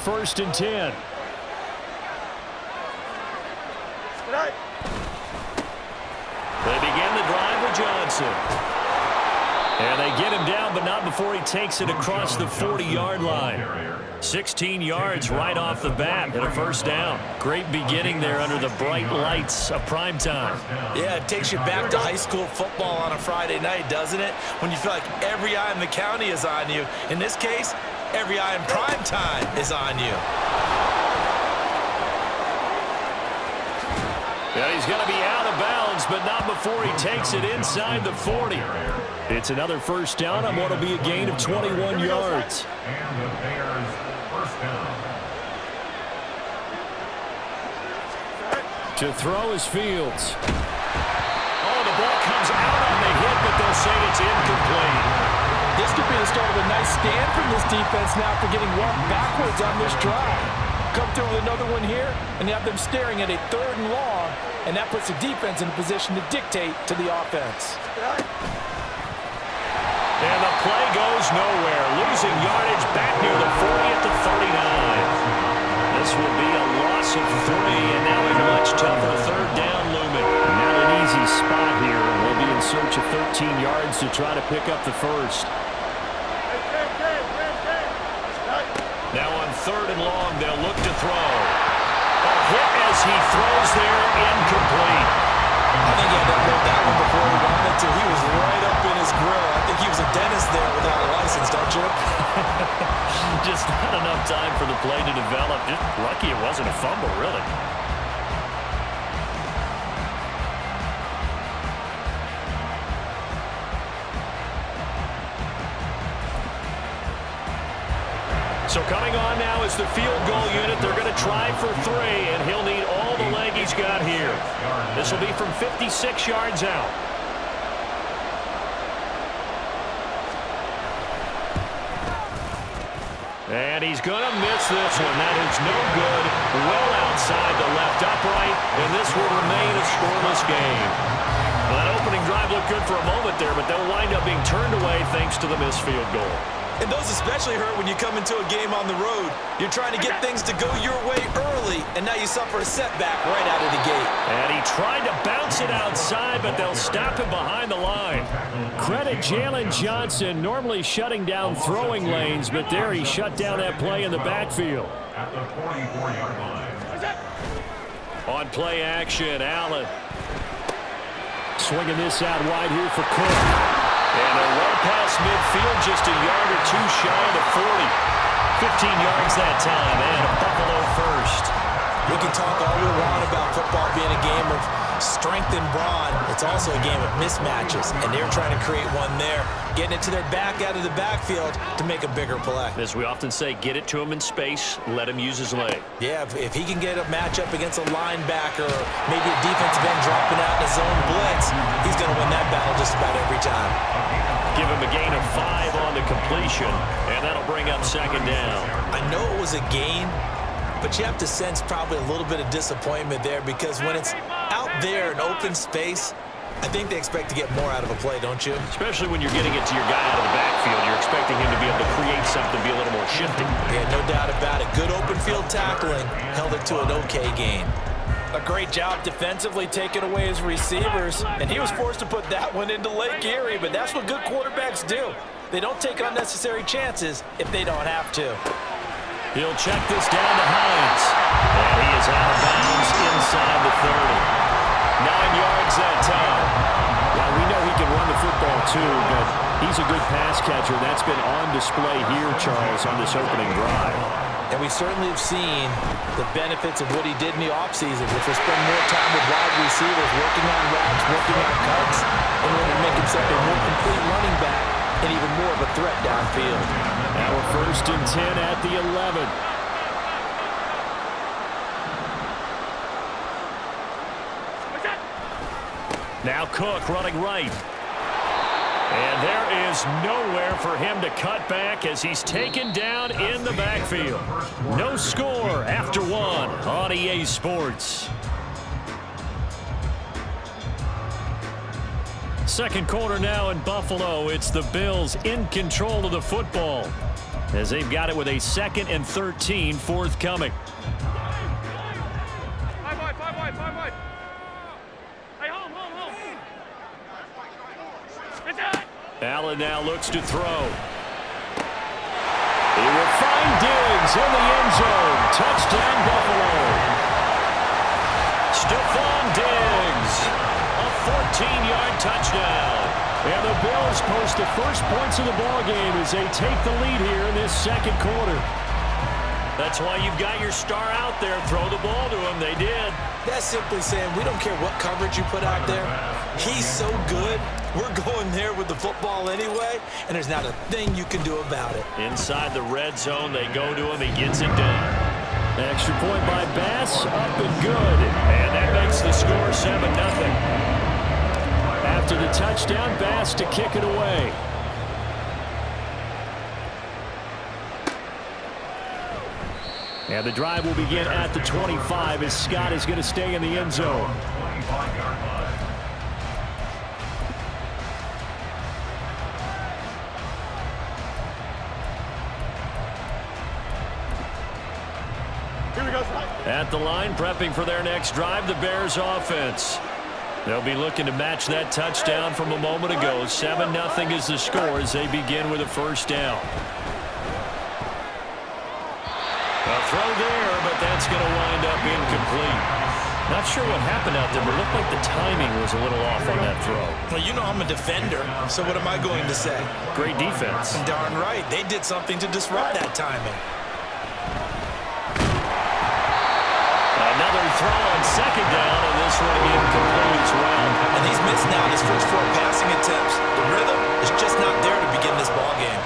first and 10. They begin the drive with Johnson. And they get him down, but not before he takes it across the 40-yard line. 16 yards right off the bat and a first down. Great beginning there under the bright lights of prime time. Yeah, it takes you back to high school football on a Friday night, doesn't it? When you feel like every eye in the county is on you. In this case, every eye in prime time is on you. Yeah, he's going to be out of bounds, but not before he takes it inside the 40. It's another first down on what will be a gain of 21 yards. And the Bears first down. To throw is Fields. Oh, the ball comes out on the hit, but they'll say it's incomplete. This could be the start of a nice stand from this defense now for getting walked backwards on this drive. Come through with another one here, and you have them staring at a 3rd and long, and that puts the defense in a position to dictate to the offense. And the play goes nowhere, losing yardage back near the 40 at the 39. This will be a loss of 3, and now a much tougher 3rd down looming. Not an easy spot here. We'll be in search of 13 yards to try to pick up the first. Now on 3rd and long, they'll look to throw. A hit as he throws there, incomplete. I think he had to hold that one before he wanted to. He was right up in his grill. I think he was a dentist there without a license, don't you? Just not enough time for the play to develop. Just lucky it wasn't a fumble, really. So coming on now is the field goal unit. They're going to try for 3, and he'll need all the leg he's got here. This will be from 56 yards out. And he's going to miss this one. That is no good. Well outside the left upright, and this will remain a scoreless game. Well, that opening drive looked good for a moment there, but they'll wind up being turned away thanks to the missed field goal. And those especially hurt when you come into a game on the road. You're trying to get things to go your way early, and now you suffer a setback right out of the gate. And he tried to bounce it outside, but they'll stop him behind the line. Credit Jalen Johnson, normally shutting down throwing lanes, but there he shut down that play in the backfield. At the 44-yard line. On play action, Allen. Swinging this out wide here for Cook. And a well past midfield, just a yard or 2 shy of the 40. 15 yards that time, and a Buffalo first. We can talk all we want about football being a game of strength and brawn. It's also a game of mismatches, and they're trying to create one there, getting it to their back out of the backfield to make a bigger play. As we often say, get it to him in space, let him use his leg. Yeah, if he can get a matchup against a linebacker or maybe a defensive end dropping out in a zone blitz, he's going to win that battle just about every time. Give him a gain of 5 on the completion, and that'll bring up 2nd down. I know it was a gain, but you have to sense probably a little bit of disappointment there because when it's out there in open space, I think they expect to get more out of a play, don't you? Especially when you're getting it to your guy out of the backfield. You're expecting him to be able to create something, be a little more shifty. Yeah, no doubt about it. Good open field tackling held it to an okay gain. A great job defensively taking away his receivers, and he was forced to put that one into Lake Erie, but that's what good quarterbacks do. They don't take unnecessary chances if they don't have to. He'll check this down to Hines. And he is out of bounds inside the 30. 9 yards that time. Well, we know he can run the football too, but he's a good pass catcher. That's been on display here, Charles, on this opening drive. And we certainly have seen the benefits of what he did in the offseason, which was spend more time with wide receivers, working on routes, working on cuts, in order to make himself a more complete running back and even more of a threat downfield. Now a 1st and 10 at the 11. Now Cook running right. And there is nowhere for him to cut back as he's taken down in the backfield. No score after 1 on EA Sports. Second quarter now in Buffalo. It's the Bills in control of the football. as they've got it with a 2nd and 13 forthcoming. Allen now looks to throw. He will find Diggs in the end zone. Touchdown, Buffalo. Stephon Diggs, a 14-yard touchdown. And the Bills post the first points of the ballgame as they take the lead here in this second quarter. That's why you've got your star out there. Throw the ball to him. They did. That's simply saying we don't care what coverage you put out there. He's so good. We're going there with the football anyway, and there's not a thing you can do about it. Inside the red zone, they go to him. He gets it done. Extra point by Bass, up and good. And that makes the score 7-0. After the touchdown, Bass to kick it away. And the drive will begin at the 25 as Scott is going to stay in the end zone. At the line, prepping for their next drive, the Bears offense. They'll be looking to match that touchdown from a moment ago. 7-0 is the score as they begin with a first down. A throw there, but that's going to wind up incomplete. Not sure what happened out there, but it looked like the timing was a little off on that throw. Well, you know I'm a defender, so what am I going to say? Great defense. Darn right. They did something to disrupt that timing. Another throw on second down, and this one incomplete as well. And he's missed now his first 4 passing attempts. The rhythm is just not there to begin this ball game.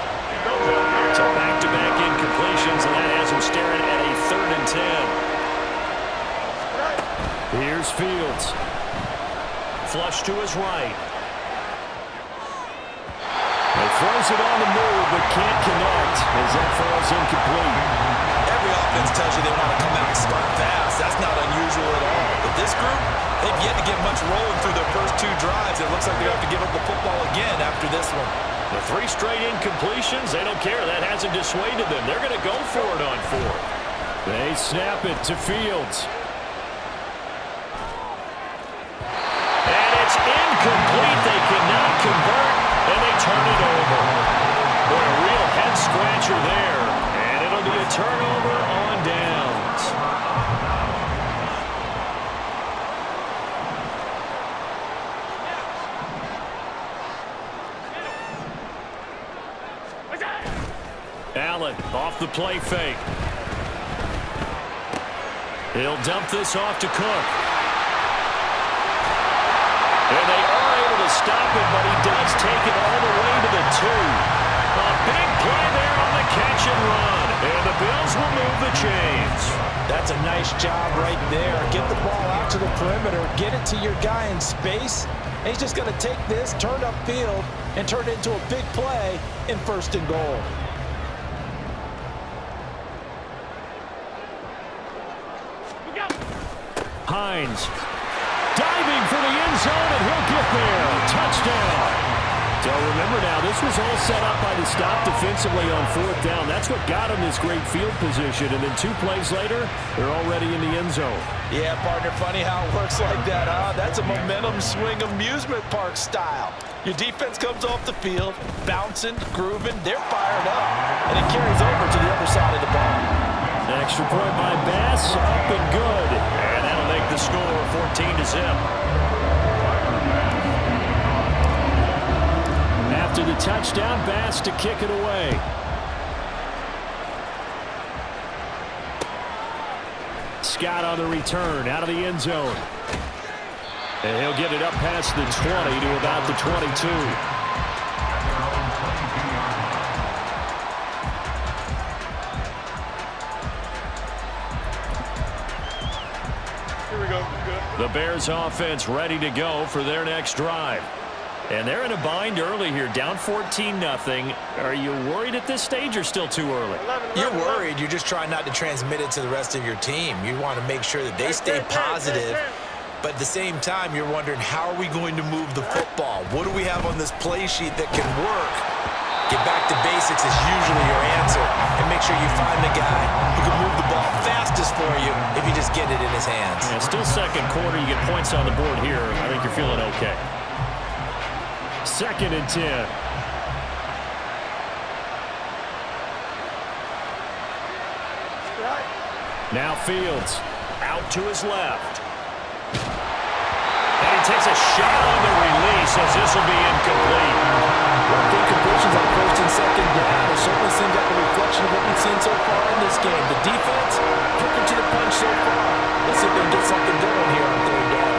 So back-to-back incompletions, and that has him staring at a 3rd and 10. Here's Fields. Flush to his right. He throws it on the move, but can't connect as that falls incomplete. Every offense tells you they want to come out and start fast. That's not unusual at all. But this group, they've yet to get much rolling through their first 2 drives. It looks like they're going to have to give up the football again after this one. The 3 straight incompletions, they don't care. That hasn't dissuaded them. They're going to go for it on 4th. They snap it to Fields. And it's incomplete. They cannot convert, and they turn it over. Boy, a real head-scratcher there. And it'll be a turnover on downs. Allen off the play fake. He'll dump this off to Cook. And they are able to stop it, but he does take it all the way to the 2. A big play there on the catch and run. And the Bills will move the chains. That's a nice job right there. Get the ball out to the perimeter, get it to your guy in space, and he's just going to take this, turn upfield, and turn it into a big play in 1st and goal. Hines diving for the end zone, and he'll get there. Touchdown. So remember now, this was all set up by the stop defensively on 4th down. That's what got him this great field position. And then 2 plays later, they're already in the end zone. Yeah, partner, funny how it works like that, huh? That's a momentum swing amusement park style. Your defense comes off the field, bouncing, grooving, they're fired up. And it carries over to the other side of the ball. Extra point by Bass, up and good. And that'll make the score 14-0. After the touchdown, Bass to kick it away. Scott on the return, out of the end zone. And he'll get it up past the 20 to about the 22. The Bears offense ready to go for their next drive. And they're in a bind early here, down 14-0. Are you worried at this stage or still too early? You're worried. You're just trying not to transmit it to the rest of your team. You want to make sure that they stay positive. But at the same time, you're wondering, how are we going to move the football? What do we have on this play sheet that can work? Get back to basics is usually your answer. And make sure you find the guy who can move the ball fastest for you if you just get it in his hands. Yeah, still second quarter. You get points on the board here. I think you're feeling okay. 2nd and 10. Now Fields out to his left. And he takes a shot on the release as this will be incomplete. Well, incompletions on 1st and 2nd down. It certainly seems like a reflection of what we've seen so far in this game. The defense quicker to the punch so far. Let's see if they can get something going here on 3rd down.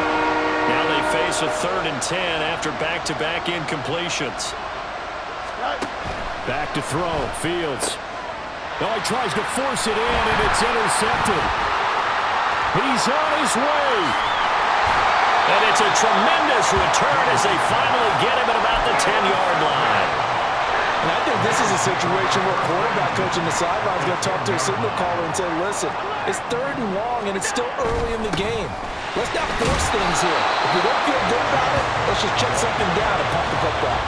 Now they face a 3rd and 10 after back-to-back incompletions. Back to throw. Fields. Oh, he tries to force it in, and it's intercepted. He's on his way. And it's a tremendous return as they finally get him at about the 10-yard line. And I think this is a situation where quarterback coach on the sideline is going to talk to a signal caller and say, listen, it's 3rd and long, and it's still early in the game. Let's not force things here. If we don't feel good about it, let's just check something down and pump the football.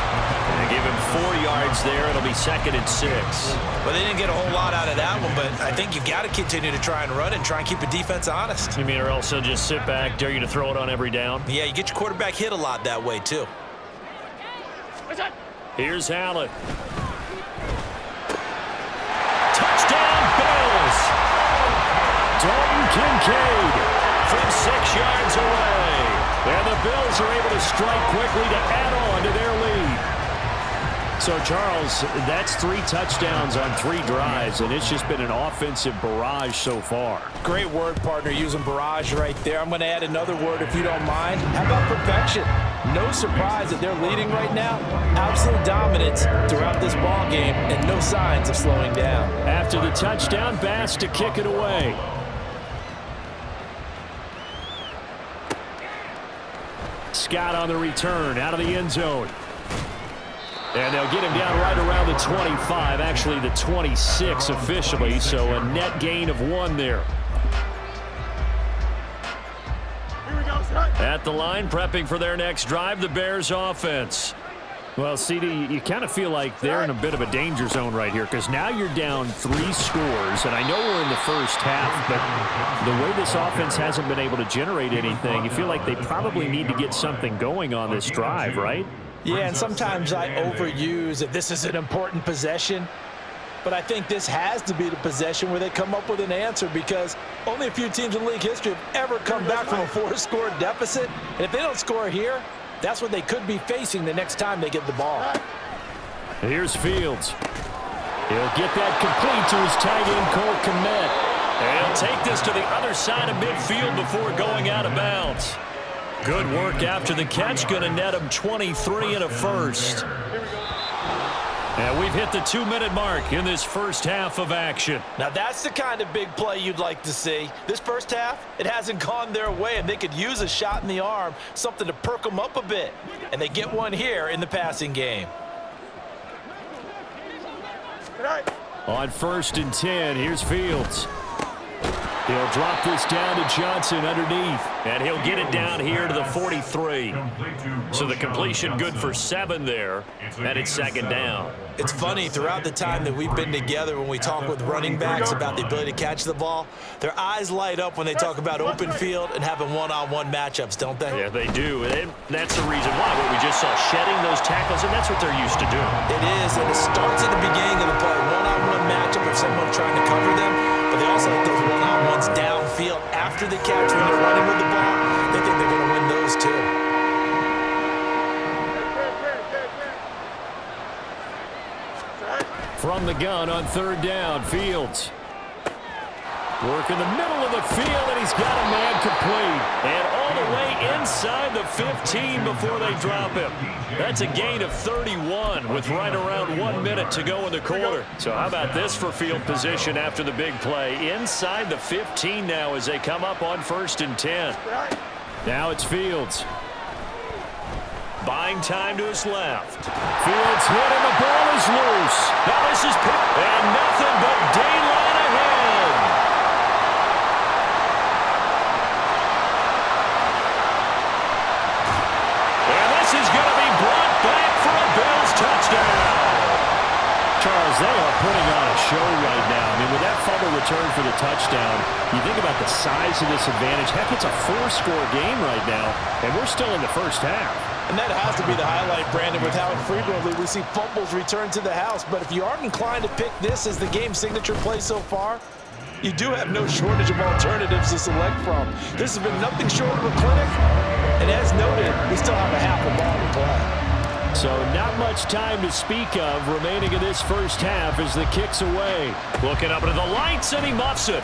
They give him 4 yards there. It'll be 2nd and 6. Well, they didn't get a whole lot out of that one, but I think you've got to continue to try and run and try and keep the defense honest. You mean or else they'll just sit back, dare you to throw it on every down? Yeah, you get your quarterback hit a lot that way, too. Here's Allen. Touchdown, Bills! Dalton Kincaid from 6 yards away. And the Bills are able to strike quickly to add on to their lead. So, Charles, that's 3 touchdowns on 3 drives, and it's just been an offensive barrage so far. Great word, partner, using barrage right there. I'm going to add another word if you don't mind. How about perfection? No surprise that they're leading right now. Absolute dominance throughout this ball game, and no signs of slowing down. After the touchdown, Bass to kick it away. Scott on the return, out of the end zone. And they'll get him down right around the 25, actually the 26 officially, so a net gain of 1 there. At the line, prepping for their next drive, the Bears offense. Well, CD, you kind of feel like they're in a bit of a danger zone right here because now you're down 3 scores, and I know we're in the first half, but the way this offense hasn't been able to generate anything, you feel like they probably need to get something going on this drive, right? Yeah, and sometimes I overuse that this is an important possession, but I think this has to be the possession where they come up with an answer because only a few teams in league history have ever come back from a 4-score deficit, and if they don't score here, that's what they could be facing the next time they get the ball. Here's Fields. He'll get that complete to his tight end, Cole Kmet. And he'll take this to the other side of midfield before going out of bounds. Good work after the catch. Going to net him 23 and a first. And we've hit the 2-minute mark in this first half of action. Now that's the kind of big play you'd like to see. This first half, it hasn't gone their way, and they could use a shot in the arm, something to perk them up a bit. And they get one here in the passing game. On 1st and 10, here's Fields. He'll drop this down to Johnson underneath, and he'll get it down here to the 43. So the completion good for 7 there, and it's 2nd down. It's funny, throughout the time that we've been together when we talk with running backs about the ability to catch the ball, their eyes light up when they talk about open field and having one-on-one matchups, don't they? Yeah, they do, and that's the reason why. What we just saw, shedding those tackles, and that's what they're used to doing. It is, and it starts at the beginning of the play, one-on-one matchup if someone's trying to cover them, but they also hit those one-on-ones downfield after the catch when they're running with the ball. They think they're going to win those too. From the gun on 3rd down, Fields. Work in the middle of the field, and he's got a man complete. And all the way inside the 15 before they drop him. That's a gain of 31 with right around 1 minute to go in the quarter. So how about this for field position after the big play? Inside the 15 now as they come up on 1st and 10. Now it's Fields. Buying time to his left. Fields hit and the ball is loose. Now this is picked and nothing but daylight ahead. And this is going to be brought back for a Bills touchdown. for the touchdown. You think about the size of this advantage. Heck, it's a 4-score game right now, and we're still in the first half. And that has to be the highlight, Brandon, with how infrequently we see fumbles return to the house. But if you aren't inclined to pick this as the game signature play so far, you do have no shortage of alternatives to select from. This has been nothing short of a clinic, and as noted, we still have a half a ball to play. So not much time to speak of remaining in this first half as the kick's away. Looking up into the lights, and he muffs it.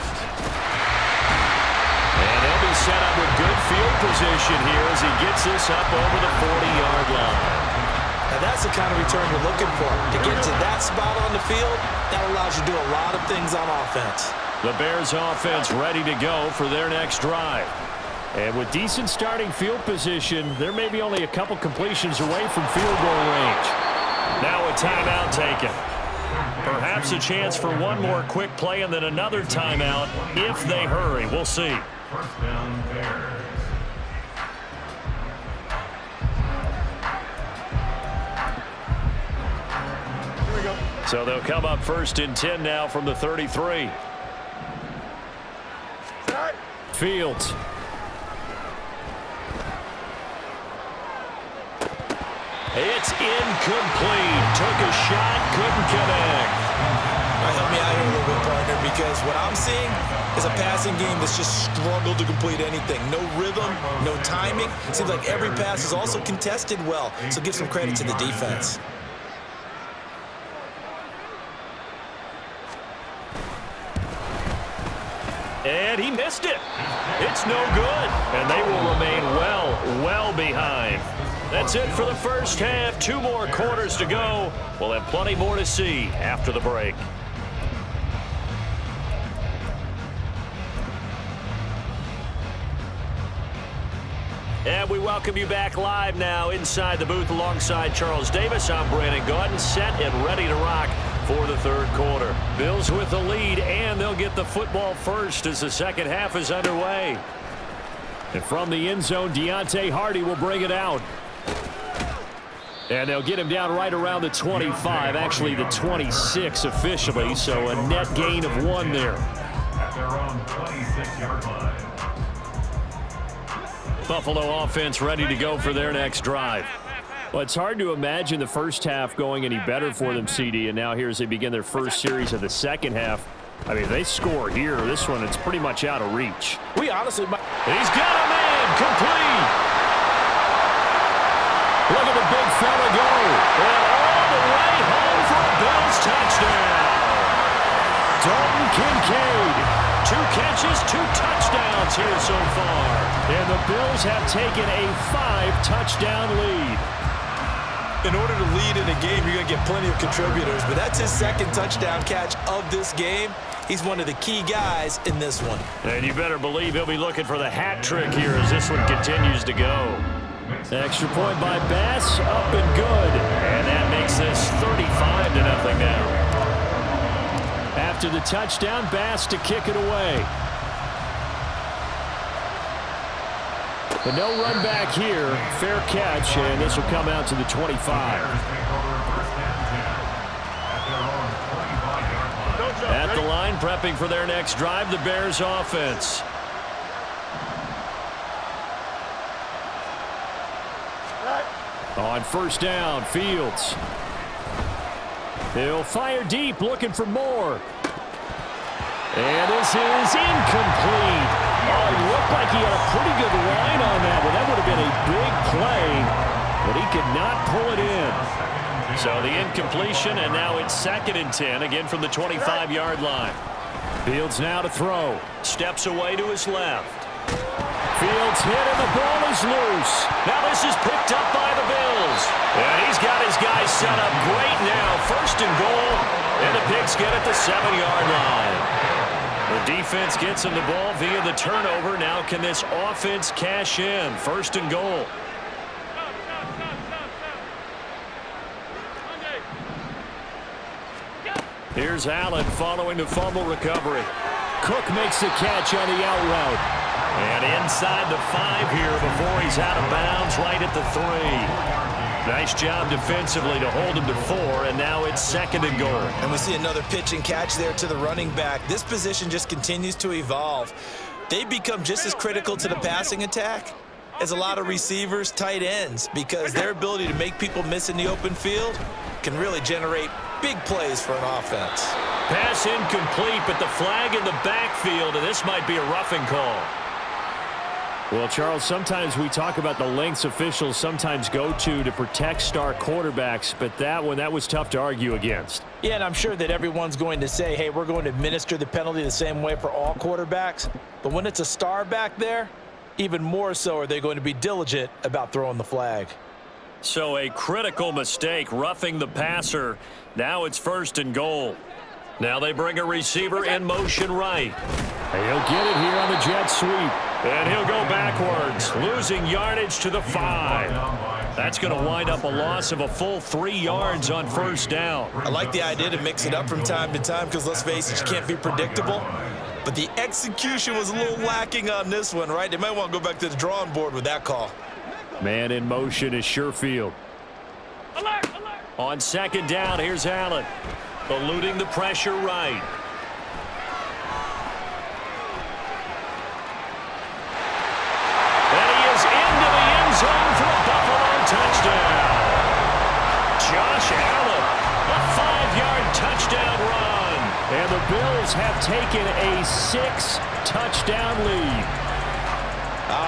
And they'll be set up with good field position here as he gets this up over the 40-yard line. Now that's the kind of return you're looking for. To get to that spot on the field, that allows you to do a lot of things on offense. The Bears offense ready to go for their next drive. And with decent starting field position, there may be only a couple completions away from field goal range. Now a timeout taken. Perhaps a chance for one more quick play and then another timeout if they hurry. We'll see. First down, Bears. So they'll come up 1st and 10 now from the 33. Fields. It's incomplete. Took a shot, couldn't connect. All right, help me out here a little bit, partner, because what I'm seeing is a passing game that's just struggled to complete anything. No rhythm, no timing. It seems like every pass is also contested well, so give some credit to the defense. And he missed it. It's no good. And they will remain well behind. That's it for the first half. 2 more quarters to go. We'll have plenty more to see after the break. And we welcome you back live now inside the booth alongside Charles Davis. I'm Brandon Gaudin, set and ready to rock for the third quarter. Bills with the lead, and they'll get the football first as the second half is underway. And from the end zone, Deontay Hardy will bring it out. And they'll get him down right around the 25, actually the 26 officially, so a net gain of 1 there. At their own 26-yard line. Buffalo offense ready to go for their next drive. Well, it's hard to imagine the first half going any better for them, CD, and now here as they begin their first series of the second half. I mean, they score here. This one, it's pretty much out of reach. We honestly might. He's got a man, complete. Look at the big fella go. And all the way home for a Bills touchdown. Dalton Kincaid. 2 catches, 2 touchdowns here so far. And the Bills have taken a 5-touchdown lead. In order to lead in a game, you're going to get plenty of contributors, but that's his second touchdown catch of this game. He's one of the key guys in this one. And you better believe he'll be looking for the hat trick here as this one continues to go. Extra point by Bass, up and good. And that makes this 35-0 now. After the touchdown, Bass to kick it away. But no run back here. Fair catch, and this will come out to the 25. At the line, prepping for their next drive, the Bears offense. On first down, Fields. He'll fire deep, looking for more. And this is incomplete. Oh, it looked like he had a pretty good line on that, but that would have been a big play, but he could not pull it in. So the incompletion, and now it's 2nd and 10, again from the 25-yard line. Fields now to throw. Steps away to his left. Fields hit, and the ball is loose. Now this is picked up by the Bills. And he's got his guys set up great now. 1st and goal, and the Pigs get at the 7-yard line. The defense gets him the ball via the turnover. Now can this offense cash in? 1st and goal. Here's Allen following the fumble recovery. Cook makes the catch on the out route. And inside the 5 here before he's out of bounds right at the 3. Nice job defensively to hold him to 4, and now it's 2nd and goal. And we see another pitch and catch there to the running back. This position just continues to evolve. They become just as critical to the passing attack as a lot of receivers, tight ends, because their ability to make people miss in the open field can really generate big plays for an offense. Pass incomplete, but the flag in the backfield, and this might be a roughing call. Well, Charles, sometimes we talk about the lengths officials sometimes go to protect star quarterbacks, but that was tough to argue against. Yeah, and I'm sure that everyone's going to say, hey, we're going to administer the penalty the same way for all quarterbacks. But when it's a star back there, even more so are they going to be diligent about throwing the flag. So a critical mistake, roughing the passer. Now it's 1st and goal. Now they bring a receiver in motion right. And he'll get it here on the jet sweep. And he'll go backwards, losing yardage to the 5. That's going to wind up a loss of a full 3 yards on 1st down. I like the idea to mix it up from time to time because, let's face it, you can't be predictable. But the execution was a little lacking on this one, right? They might want to go back to the drawing board with that call. Man in motion is Sherfield. Alert, alert. On 2nd down, here's Allen. Eluding the pressure right. And he is into the end zone for a Buffalo touchdown. Josh Allen, a 5-yard touchdown run. And the Bills have taken a 6-touchdown lead.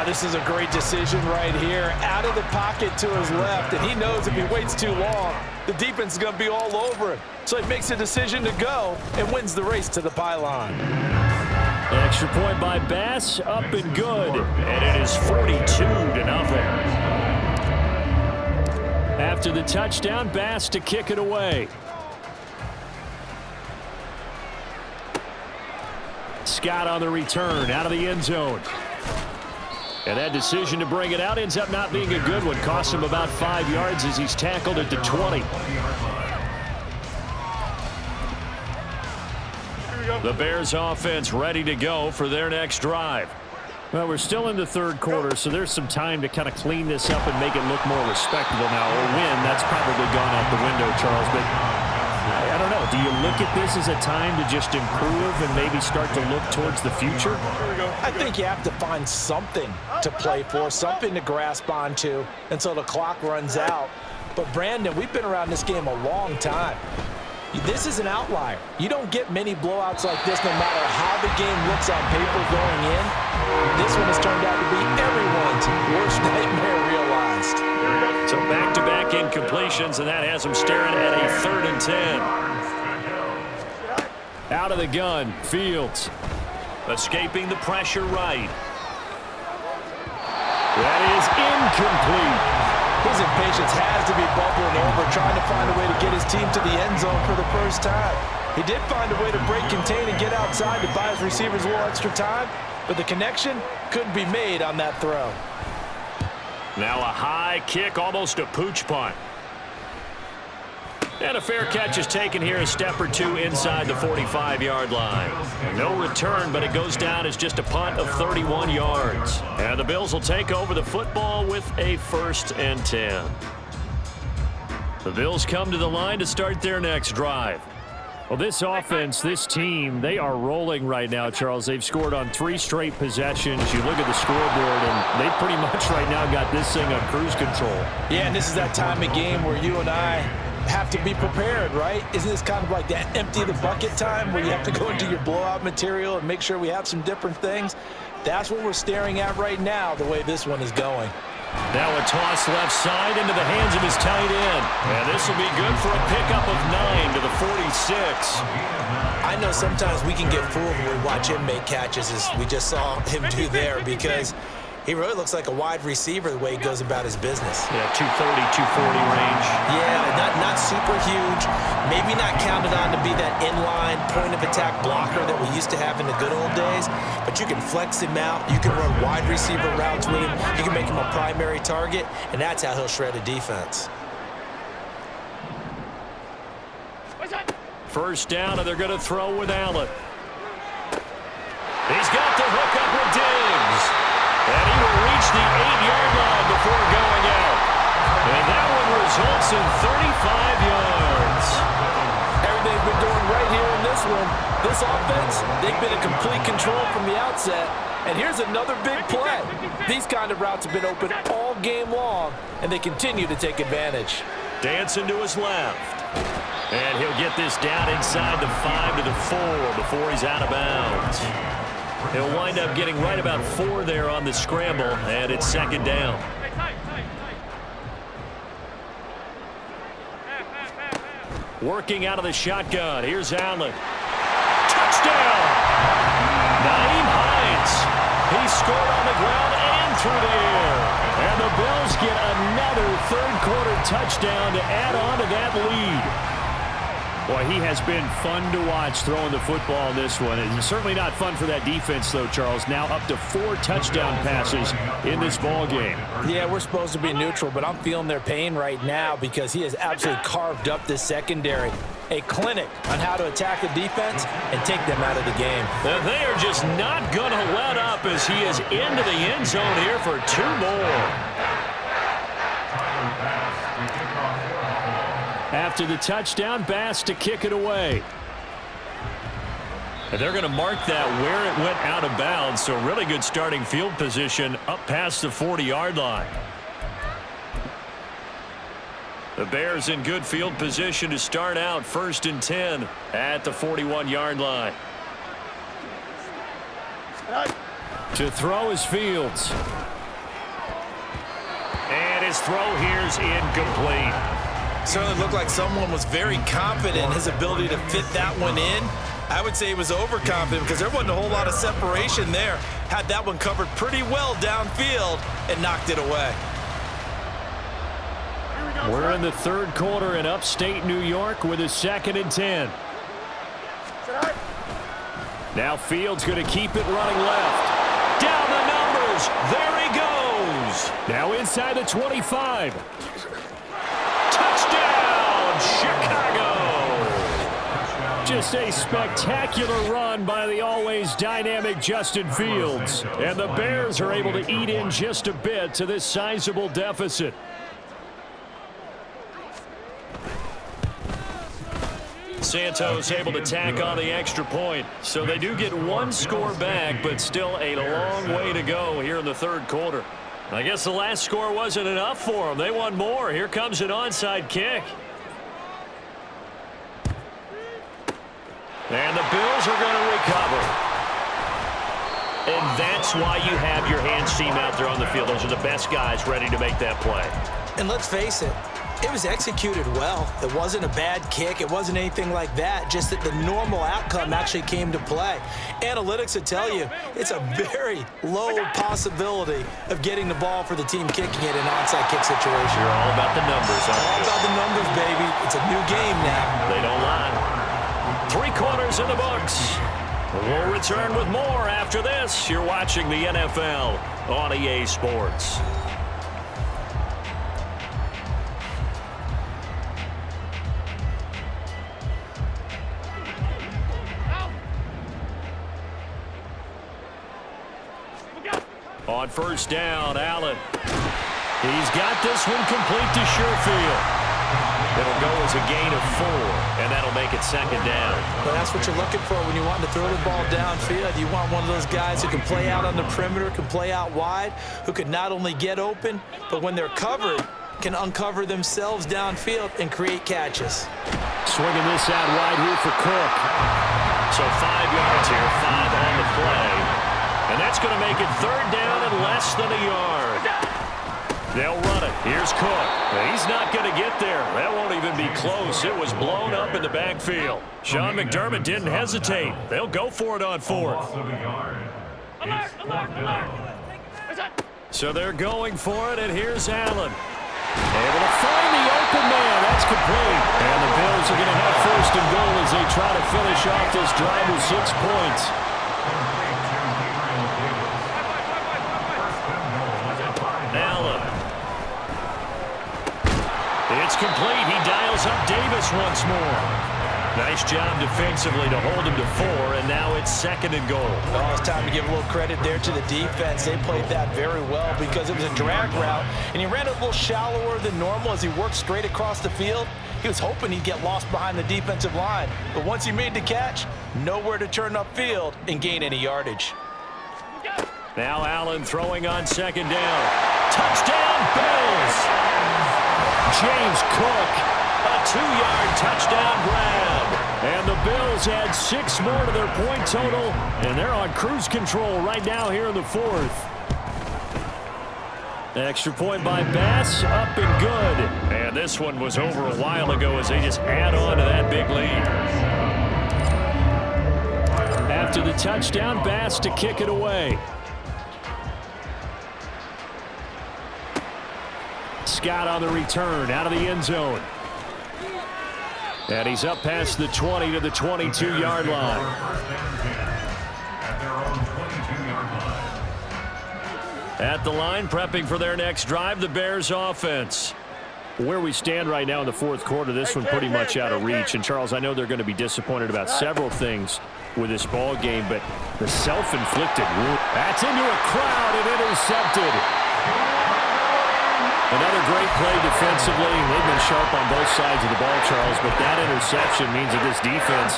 This is a great decision right here. Out of the pocket to his left, and he knows if he waits too long, the defense is going to be all over him. So he makes a decision to go and wins the race to the pylon. Extra point by Bass, up and good. And it is 42-0. After the touchdown, Bass to kick it away. Scott on the return, out of the end zone. And that decision to bring it out ends up not being a good one. Costs him about 5 yards as he's tackled at the 20. The Bears offense ready to go for their next drive. Well, we're still in the 3rd quarter, so there's some time to kind of clean this up and make it look more respectable now. Or win, that's probably gone out the window, Charles. But I don't know. Do you look at this as a time to just improve and maybe start to look towards the future? I think you have to find something to play for, something to grasp onto until the clock runs out. But, Brandon, we've been around this game a long time. This is an outlier. You don't get many blowouts like this no matter how the game looks on paper going in. This one has turned out to be everyone's worst nightmare realized. So back-to-back incompletions, and that has them staring at a 3rd and 10. Out of the gun, Fields. Escaping the pressure right. That is incomplete. His impatience has to be bubbling over, trying to find a way to get his team to the end zone for the first time. He did find a way to break, contain, and get outside to buy his receivers a little extra time, but the connection couldn't be made on that throw. Now a high kick, almost a pooch punt. And a fair catch is taken here, a step or two inside the 45-yard line. No return, but it goes down as just a punt of 31 yards. And the Bills will take over the football with a 1st and 10. The Bills come to the line to start their next drive. Well, this offense, this team, they are rolling right now, Charles. They've scored on 3 straight possessions. You look at the scoreboard, and they pretty much right now got this thing on cruise control. Yeah, and this is that time of game where you and I have to be prepared, right? Isn't this kind of like that empty the bucket time where you have to go into your blowout material and make sure we have some different things? That's what we're staring at right now, the way this one is going. Now a toss left side into the hands of his tight end. And this will be good for a pickup of 9 to the 46. I know sometimes we can get fooled when we watch him make catches, as we just saw him do there, because he really looks like a wide receiver the way he goes about his business. Yeah, 230, 240 range. Yeah, not super huge. Maybe not counted on to be that inline point-of-attack blocker that we used to have in the good old days. But you can flex him out. You can run wide receiver routes with him. You can make him a primary target, and that's how he'll shred a defense. 1st down, and they're going to throw with Allen. He's got the hook up with Diggs. And he will reach the 8-yard line before going out. And that one was missing 35 yards. Everything's been doing right here in this one. This offense, they've been in complete control from the outset. And here's another big play. These kind of routes have been open all game long, and they continue to take advantage. Dancing to his left. And he'll get this down inside the 5 to the 4 before he's out of bounds. He'll wind up getting right about 4 there on the scramble, and it's second down. Working out of the shotgun. Here's Allen. Touchdown! Naeem Hines. He scored on the ground and through the air. And the Bills get another third-quarter touchdown to add on to that lead. Boy, he has been fun to watch throwing the football in this one. It's certainly not fun for that defense, though, Charles. Now up to 4 touchdown passes in this ball game. Yeah, we're supposed to be neutral, but I'm feeling their pain right now because he has absolutely carved up this secondary. A clinic on how to attack the defense and take them out of the game. They are just not going to let up as he is into the end zone here for 2 more. After the touchdown, Bass to kick it away. And they're going to mark that where it went out of bounds, so really good starting field position up past the 40-yard line. The Bears in good field position to start out 1st and 10 at the 41-yard line. To throw is Fields. And his throw here's incomplete. Certainly looked like someone was very confident in his ability to fit that one in. I would say he was overconfident because there wasn't a whole lot of separation there. Had that one covered pretty well downfield and knocked it away. We're in the third quarter in upstate New York with a 2nd and 10. Now Fields going to keep it running left. Down the numbers. There he goes. Now inside the 25. Touchdown, Chicago. Just a spectacular run by the always dynamic Justin Fields. And the Bears are able to eat in just a bit to this sizable deficit. Santos able to tack on the extra point. So they do get 1 score back, but still a long way to go here in the third quarter. I guess the last score wasn't enough for them. They want more. Here comes an onside kick. And the Bills are going to recover. And that's why you have your hands team out there on the field. Those are the best guys ready to make that play. And let's face it, it was executed well. It wasn't a bad kick. It wasn't anything like that. Just that the normal outcome actually came to play. Analytics would tell you it's a very low possibility of getting the ball for the team kicking it in an onside kick situation. You're all about the numbers, aren't you? All about the numbers, baby. It's a new game now. They don't lie. 3 quarters in the books. We'll return with more after this. You're watching the NFL on EA Sports. On first down, Allen. He's got this one complete to Sherfield. It'll go as a gain of 4, and that'll make it second down. Well, that's what you're looking for when you want to throw the ball downfield. You want one of those guys who can play out on the perimeter, can play out wide, who can not only get open, but when they're covered, can uncover themselves downfield and create catches. Swinging this out wide here for Cook. So 5 yards here, 5 on the play. And that's going to make it third down and less than a yard. They'll run it. Here's Cook. He's not going to get there. That won't even be close. It was blown up in the backfield. Sean McDermott didn't hesitate. They'll go for it on 4th. So they're going for it, and here's Allen. Able to find the open man. That's complete. And the Bills are going to have 1st and goal as they try to finish off this drive with 6 points. Allen. It's complete. He dials up Davis once more. Nice job defensively to hold him to 4, and now it's 2nd and goal. Well, it's time to give a little credit there to the defense. They played that very well because it was a drag route, and he ran a little shallower than normal as he worked straight across the field. He was hoping he'd get lost behind the defensive line, but once he made the catch, nowhere to turn upfield and gain any yardage. Now Allen throwing on 2nd down. Touchdown, Bills! James Cook, a 2-yard touchdown grab. And the Bills add 6 more to their point total, and they're on cruise control right now here in the 4th. Extra point by Bass, up and good. And this one was over a while ago as they just add on to that big lead. After the touchdown, Bass to kick it away. Scott on the return, out of the end zone. And he's up past the 20 to the 22-yard line. At the line, prepping for their next drive, the Bears offense. Where we stand right now in the 4th quarter, this one pretty much out of reach. And, Charles, I know they're going to be disappointed about several things with this ball game, but the self-inflicted wound. That's into a crowd and intercepted. Another great play defensively. They've been sharp on both sides of the ball, Charles, but that interception means that this defense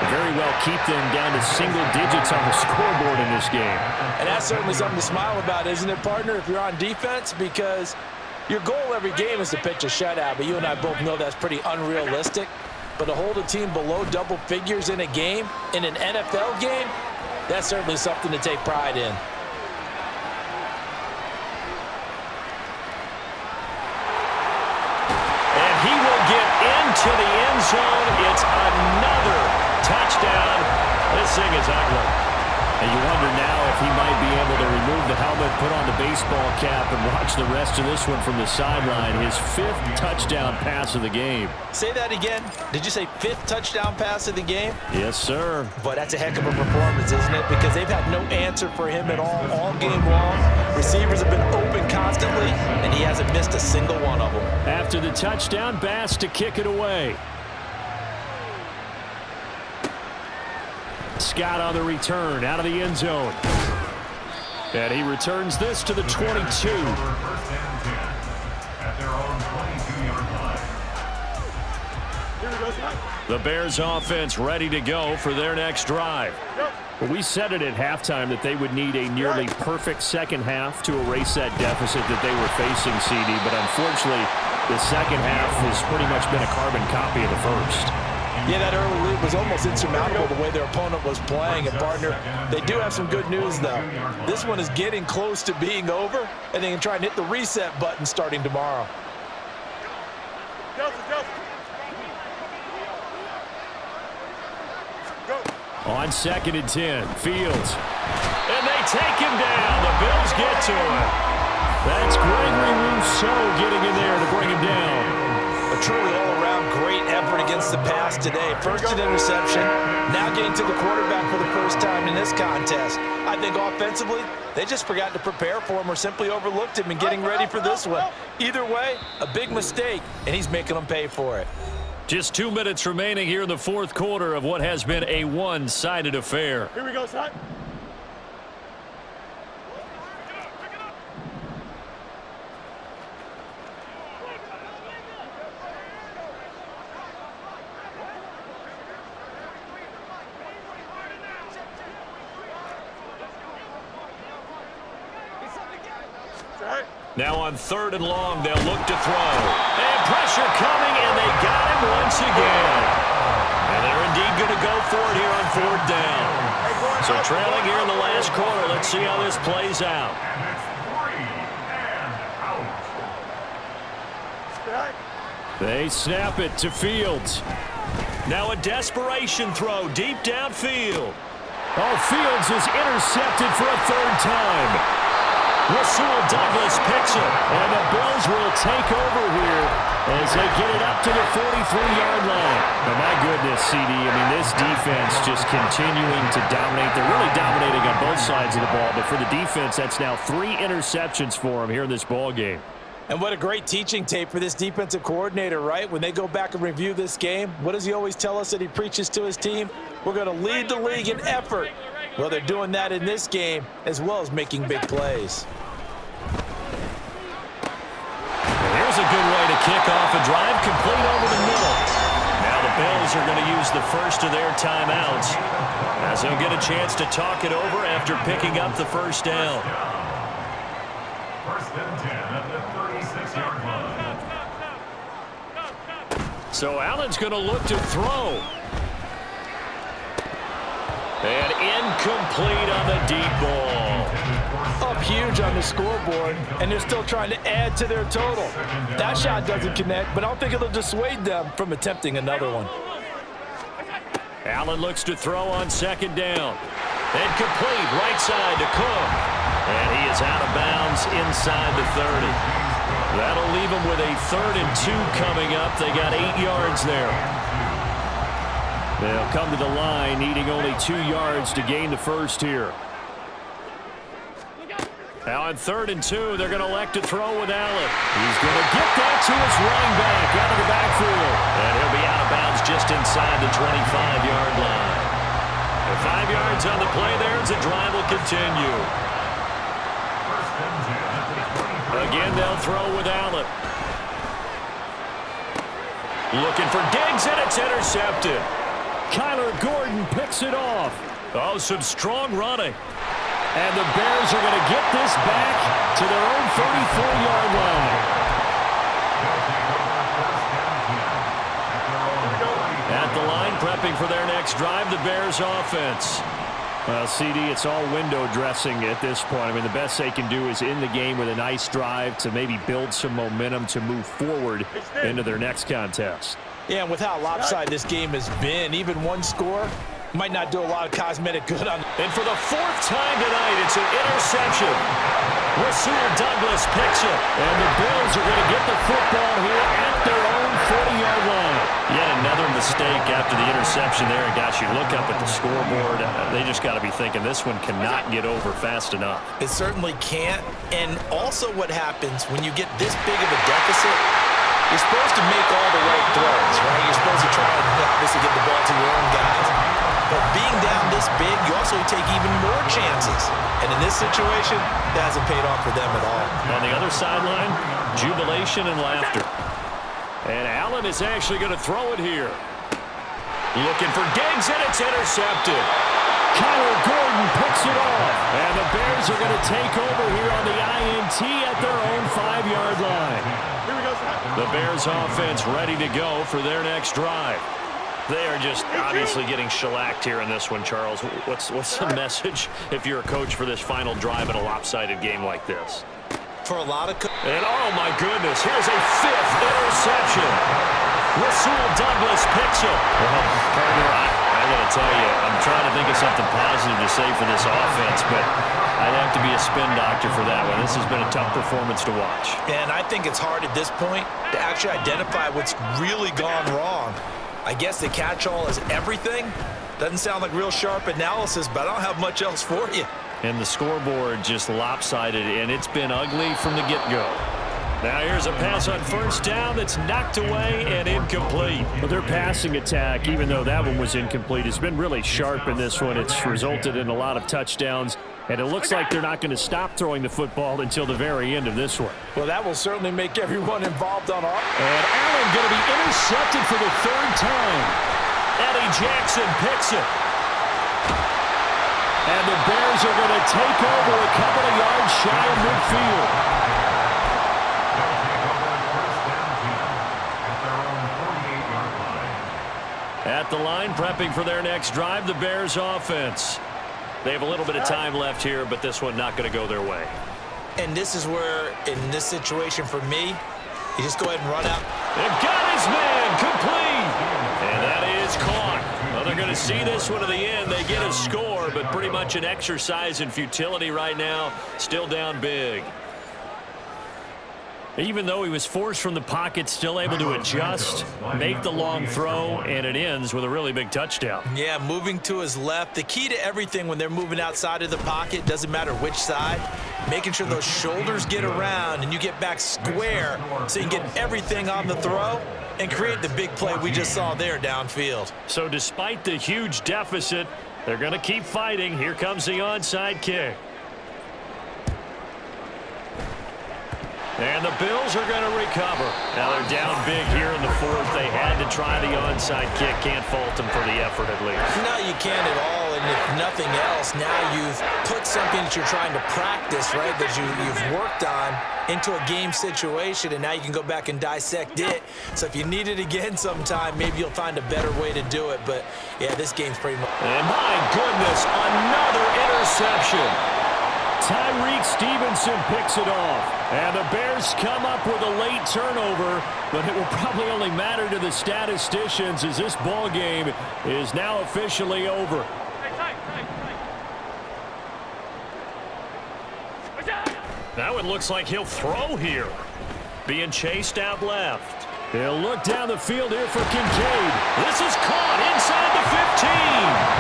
very well keep them down to single digits on the scoreboard in this game. And that's certainly something to smile about, isn't it, partner, if you're on defense? Because your goal every game is to pitch a shutout, but you and I both know that's pretty unrealistic. But to hold a team below double figures in a game, in an NFL game, that's certainly something to take pride in. He will get into the end zone. It's another touchdown. This thing is ugly. And you wonder now if he might be able to remove the helmet, put on the baseball cap, and watch the rest of this one from the sideline. His 5th touchdown pass of the game. Say that again. Did you say 5th touchdown pass of the game? Yes, sir. But that's a heck of a performance, isn't it? Because they've had no answer for him at all game long. Receivers have been open constantly, and he hasn't missed a single one of them. After the touchdown, Bass to kick it away. Scott on the return, out of the end zone. And he returns this to the 22. The Bears offense ready to go for their next drive. Well, we said it at halftime that they would need a nearly perfect second half to erase that deficit that they were facing, CD, but unfortunately the second half has pretty much been a carbon copy of the first. Yeah, that early lead was almost insurmountable the way their opponent was playing. And, partner, they do have some good news, though. This one is getting close to being over, and they can try and hit the reset button starting tomorrow. On 2nd and 10, Fields. And they take him down. The Bills get to him. That's Gregory Rousseau getting in there to bring him down. A truly all-around great effort against the pass today. First an interception, now getting to the quarterback for the first time in this contest. I think offensively, they just forgot to prepare for him or simply overlooked him in getting ready for this one. Either way, a big mistake, and he's making them pay for it. Just 2 minutes remaining here in the 4th quarter of what has been a one-sided affair. Here we go, son. Now on 3rd and long, they'll look to throw. And pressure coming, and they got him once again. And they're indeed going to go for it here on 4th down. So trailing here in the last quarter, let's see how this plays out. They snap it to Fields. Now a desperation throw deep downfield. Oh, Fields is intercepted for a 3rd time. Rasul Douglas picks it, and the Bills will take over here as they get it up to the 43-yard line. Oh, my goodness, CD, I mean, this defense just continuing to dominate. They're really dominating on both sides of the ball, but for the defense, that's now 3 interceptions for them here in this ball game. And what a great teaching tape for this defensive coordinator, right? When they go back and review this game, what does he always tell us that he preaches to his team? We're going to lead the league in effort. Well, they're doing that in this game as well as making big plays. Here's a good way to kick off a drive, complete over the middle. Now the Bills are going to use the first of their timeouts as they'll get a chance to talk it over after picking up the first down. First and 10 at the 36-yard line. So Allen's going to look to throw. And incomplete on the deep ball. Up huge on the scoreboard, and they're still trying to add to their total. That shot doesn't connect, but I don't think it'll dissuade them from attempting another one. Allen looks to throw on second down. And complete right side to Cook. And he is out of bounds inside the 30. That'll leave him with a 3rd and 2 coming up. They got 8 yards there. They'll come to the line needing only 2 yards to gain the first here. Now on 3rd and 2, they're going to elect to throw with Allen. He's going to get that to his running back out of the backfield. And he'll be out of bounds just inside the 25-yard line. And 5 yards on the play there as the drive will continue. Again, they'll throw with Allen. Looking for Diggs, and it's intercepted. Kyler Gordon picks it off. Oh, some strong running. And the Bears are going to get this back to their own 34-yard line. At the line, prepping for their next drive, the Bears offense. Well, CD, it's all window dressing at this point. I mean, the best they can do is in the game with a nice drive to maybe build some momentum to move forward into their next contest. Yeah, and with how lopsided this game has been, even one score might not do a lot of cosmetic good on. And for the 4th time tonight, it's an interception. Rasul Douglas picks it. And the Bills are going to get the football here at their own 40-yard line. Yet another mistake after the interception there. And gosh, you look up at the scoreboard, they just got to be thinking this one cannot get over fast enough. It certainly can't. And also what happens when you get this big of a deficit, you're supposed to make all the right throws, right? You're supposed to try and obviously get the ball to your own guys. But being down this big, you also take even more chances. And in this situation, that hasn't paid off for them at all. On the other sideline, jubilation and laughter. And Allen is actually going to throw it here. Looking for Diggs, and it's intercepted. Kyler Gordon picks it off. And the Bears are going to take over here on the INT at their own 5-yard line. The Bears offense ready to go for their next drive. They are just obviously getting shellacked here in this one, Charles. What's the message if you're a coach for this final drive in a lopsided game like this? For a lot of... And oh my goodness, here's a 5th interception. Rasul Douglas picks it. Well, partner, I got to tell you, I'm trying to think of something positive to say for this offense, but I'd have to be a spin doctor for that one. This has been a tough performance to watch. And I think it's hard at this point to actually identify what's really gone wrong. I guess the catch-all is everything. Doesn't sound like real sharp analysis, but I don't have much else for you. And the scoreboard just lopsided, and it's been ugly from the get-go. Now here's a pass on first down that's knocked away and incomplete. But their passing attack, even though that one was incomplete, has been really sharp in this one. It's resulted in a lot of touchdowns, and it looks like they're not going to stop throwing the football until the very end of this one. Well, that will certainly make everyone involved on offense. And Allen going to be intercepted for the 3rd time. Eddie Jackson picks it. And the Bears are going to take over a couple of yards shy of midfield. At the line, prepping for their next drive, the Bears offense. They have a little bit of time left here, but this one not going to go their way. And this is where, in this situation for me, you just go ahead and run out. They've got his man complete. And that is caught. Well, they're going to see this one to the end. They get a score, but pretty much an exercise in futility right now. Still down big. Even though he was forced from the pocket, still able to adjust, make the long throw, and it ends with a really big touchdown. Yeah, moving to his left. The key to everything when they're moving outside of the pocket, doesn't matter which side, making sure those shoulders get around and you get back square so you can get everything on the throw and create the big play we just saw there downfield. So despite the huge deficit, they're going to keep fighting. Here comes the onside kick. And the Bills are going to recover. Now they're down big here in the fourth. They had to try the onside kick. Can't fault them for the effort at least. No, you can't at all. And if nothing else, now you've put something that you're trying to practice, right, that you've worked on into a game situation, and now you can go back and dissect it. So if you need it again sometime, maybe you'll find a better way to do it. But, yeah, this game's pretty much... And my goodness, another interception. Tyreek Stevenson picks it off. And the Bears come up with a late turnover, but it will probably only matter to the statisticians as this ball game is now officially over. Now it looks like he'll throw here. Being chased out left. He'll look down the field here for Kincaid. This is caught inside the 15.